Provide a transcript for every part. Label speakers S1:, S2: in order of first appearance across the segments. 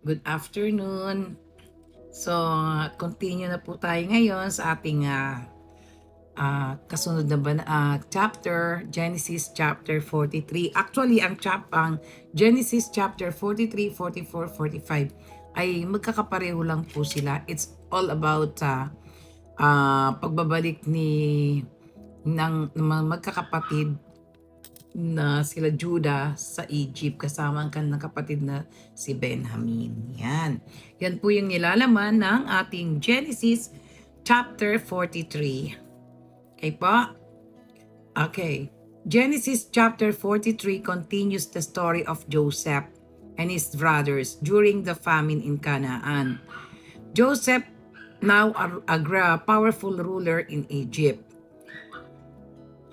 S1: Good afternoon. So, continue na po tayo ngayon sa ating kasunod na chapter, Genesis chapter 43. Actually, ang Genesis chapter 43, 44, 45 ay magkakapareho lang po sila. It's all about pagbabalik ng magkakapatid na sila Judah sa Egypt kasama ang kanilang kapatid na si Benjamin. Yan. Yan po yung nilalaman ng ating Genesis chapter 43. Okay po? Okay. Genesis chapter 43 continues the story of Joseph and his brothers during the famine in Canaan. Joseph, now a powerful ruler in Egypt,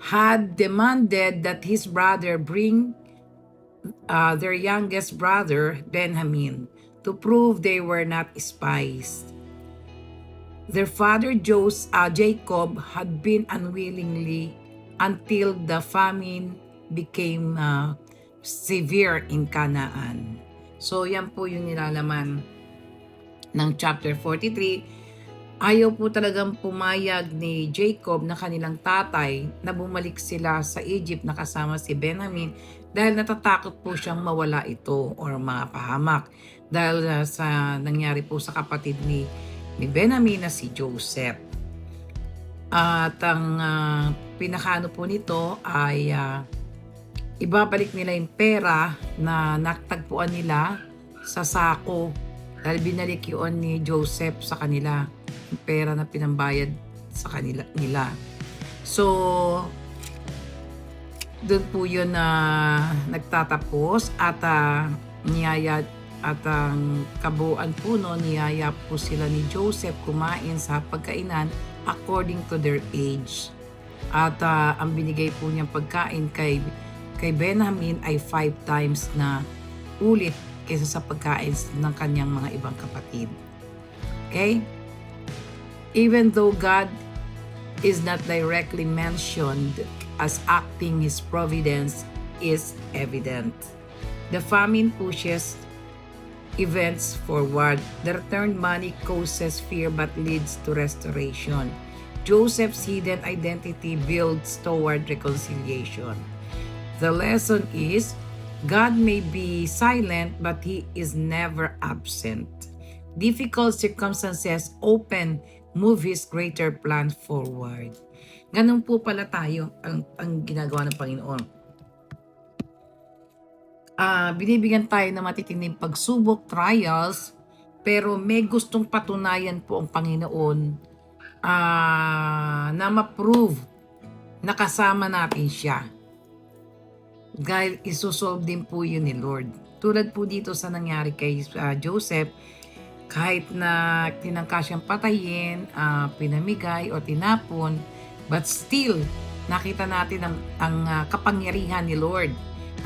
S1: had demanded that his brother bring their youngest brother, Benjamin, to prove they were not spies. Their father Jacob had been unwillingly until the famine became severe in Canaan. So yan po yung nilalaman ng chapter 43. Ayaw po talagang pumayag ni Jacob na kanilang tatay na bumalik sila sa Egypt na kasama si Benjamin dahil natatakot po siyang mawala ito or mapahamak dahil sa nangyari po sa kapatid ni Benjamin na si Joseph. At ang pinakaano po nito ay ibabalik nila yung pera na natagpuan nila sa sako dahil binalik yun ni Joseph sa kanila, yung pera na pinambayad sa nila. So, doon po yun na nagtatapos at niyaya at ang kabuuan po no, niyaya po sila ni Joseph kumain sa pagkainan according to their age. At ang binigay po niyang pagkain kay Benjamin ay 5 times na ulit kaysa sa pagkain ng kanyang mga ibang kapatid. Okay? Even though God is not directly mentioned as acting, his providence is evident. The famine pushes events forward. The returned money causes fear but leads to restoration. Joseph's hidden identity builds toward reconciliation. The lesson is, God may be silent, but He is never absent. Difficult circumstances move His greater plan forward. Ganun po pala tayo ang ginagawa ng Panginoon. Binibigyan tayo ng matitinding pagsubok, trials, pero may gustong patunayan po ang Panginoon na ma-prove na kasama natin siya. Dahil isusolve din po yun ni Lord. Tulad po dito sa nangyari kay Joseph, kahit na tinangka siyang patayin, pinamigay o tinapon, but still, nakita natin ang kapangyarihan ni Lord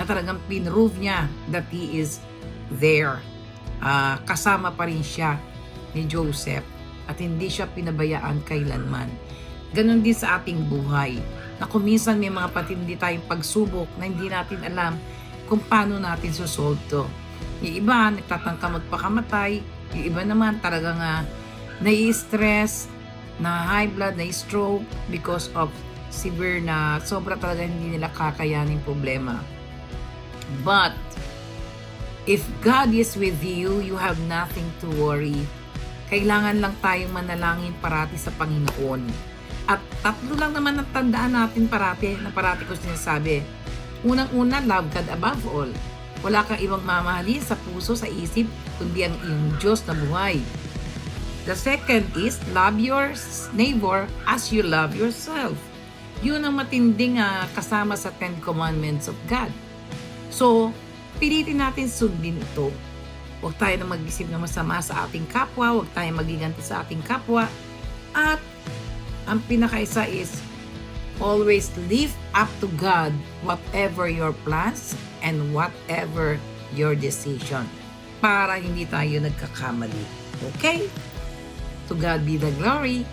S1: na talagang pinrove niya that He is there. Kasama pa rin siya ni Joseph at hindi siya pinabayaan kailanman. Ganon din sa ating buhay, na kung minsan may mga patindi tayong pagsubok na hindi natin alam kung paano natin susolve to. Yung iba, nagtatangka magpakamatay. Yung iba naman talagang nai-stress, na high blood, na-stroke because of severe na sobra talaga hindi nila kakayaning problema. But, if God is with you, you have nothing to worry. Kailangan lang tayong manalangin parati sa Panginoon. At tatlo lang naman ang tandaan natin parati ko sinasabi. Unang-una, love God above all. Wala kang ibang mamahalin sa puso, sa isip, kundi ang iyong Diyos na buhay. The second is, love your neighbor as you love yourself. Yun ang matinding kasama sa 10 Commandments of God. So, pilitin natin sundin ito. Huwag tayo na mag-isip na masama sa ating kapwa, huwag tayo magiganti sa ating kapwa, at ang pinakaisa is, always live up to God whatever your plans and whatever your decision para hindi tayo nagkakamali. Okay? To God be the glory.